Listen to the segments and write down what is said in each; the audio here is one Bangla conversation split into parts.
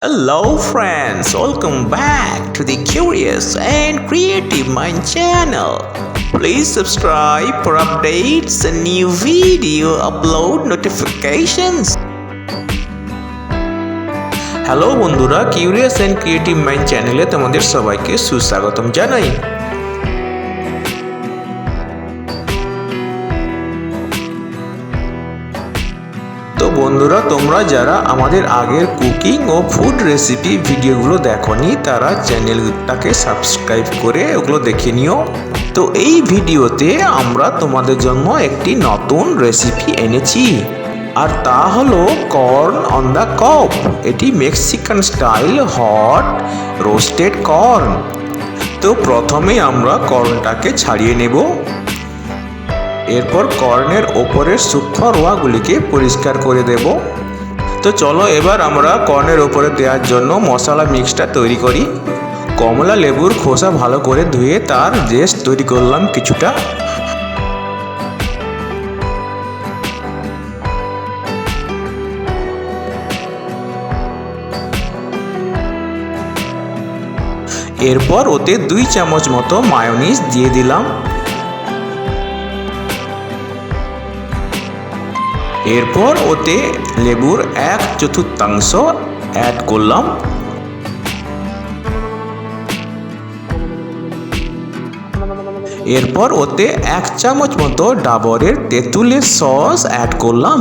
Hello friends, welcome back to the Curious and Creative Mind channel. Please subscribe for updates and new video upload notifications. Hello বন্ধুরা, কিউরিয়াস অ্যান্ড ক্রিয়েটিভ মাইন্ড চ্যানেলে তোমাদের সবাইকে সুস্বাগতম জানাই। তো বন্ধুরা, তোমরা যারা আমাদের আগের কুকিং ও ফুড রেসিপি ভিডিওগুলো দেখোনি তারা চ্যানেলটাকে সাবস্ক্রাইব করে ওগুলো দেখে নিও। তো এই ভিডিওতে আমরা তোমাদের জন্য একটি নতুন রেসিপি এনেছি, আর তা হলো কর্ন অন দ্য কব। এটি Mexican style hot roasted corn. তো প্রথমে আমরা কর্নটাকে ছাড়িয়ে নেব। এরপর কর্নের ওপরের সূক্ষ্ম রোয়াগুলিকে পরিষ্কার করে দেব। তো চলো এবার আমরা কর্নের ওপরে দেওয়ার জন্য মশলা মিক্সটা তৈরি করি। কমলা লেবুর খোসা ভালো করে ধুয়ে তার জেস্ট তৈরি করলাম কিছুটা। এরপর ওতে 2 চামচ মতো মায়োনিজ দিয়ে দিলাম। এরপর ওতে লেবুর 1/4 অ্যাড করলাম। এরপর ওতে 1 চামচ মতো ডাবরের তেঁতুলের সস অ্যাড করলাম।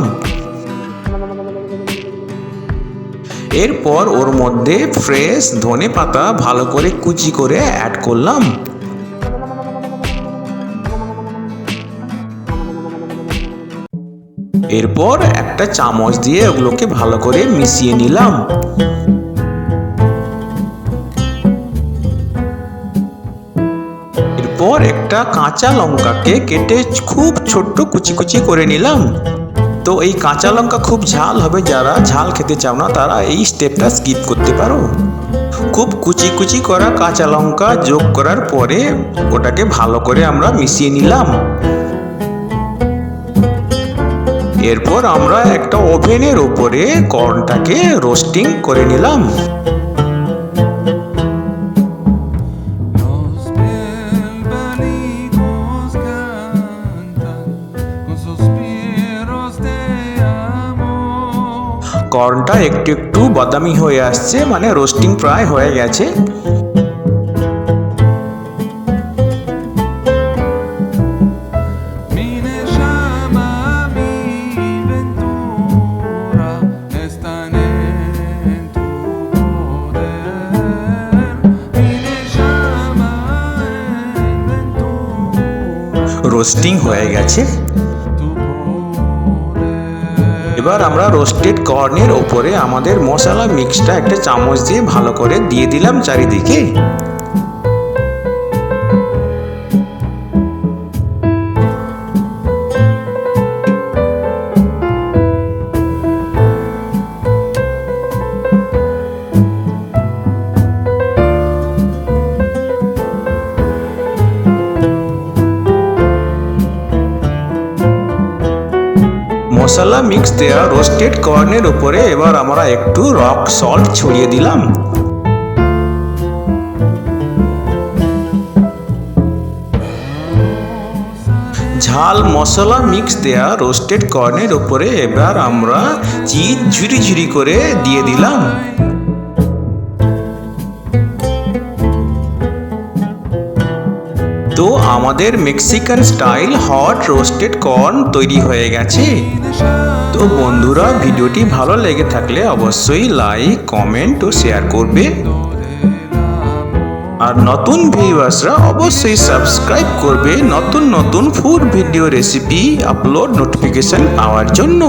এরপর ওর মধ্যে ফ্রেশ ধনে পাতা ভালো করে কুচি করে অ্যাড করলাম। এরপর একটা চামচ দিয়ে ওগুলোকে ভালো করে মিশিয়ে নিলাম। এরপর একটা কাঁচা লঙ্কাকে কেটে খুব ছোট্ট কুচি কুচি করে নিলাম। তো এই কাঁচা লঙ্কা খুব ঝাল হবে, যারা ঝাল খেতে চাও না তারা এই স্টেপটা স্কিপ করতে পারো। খুব কুচি কুচি করা কাঁচা লঙ্কা যোগ করার পরে ওটাকে ভালো করে আমরা মিশিয়ে নিলাম। এরপর আমরা একটা ওভেনের উপরে কর্নটাকে রোস্টিং করে নিলাম। কর্নটা একটু একটু বাদামি হয়ে আসছে, মানে রোস্টিং প্রায় হয়ে গেছে। রোস্টিং হয়ে গেছে। এবার আমরা রোস্টেড কর্নের ওপরে আমাদের মশলা মিক্সটা একটা চামচ দিয়ে ভালো করে দিয়ে দিলাম চারিদিকে। মশলা মিক্স দেওয়া রোস্টেড কর্নের উপরে এবার আমরা একটু রক সল্ট ছড়িয়ে দিলাম। ঝাল মশলা মিক্স দেওয়া রোস্টেড কর্নের উপরে এবার আমরা চিজ ঝুরি ঝুরি করে দিয়ে দিলাম। তো আমাদের Mexican style hot roasted corn তৈরি হয়ে গেছে। তো বন্ধুরা, ভিডিওটি ভালো লেগে থাকলে অবশ্যই লাইক, কমেন্ট ও শেয়ার করবে। আর নতুন ভিউয়ার্সরা অবশ্যই সাবস্ক্রাইব করবে নতুন নতুন food video recipe upload notification পাওয়ার জন্য।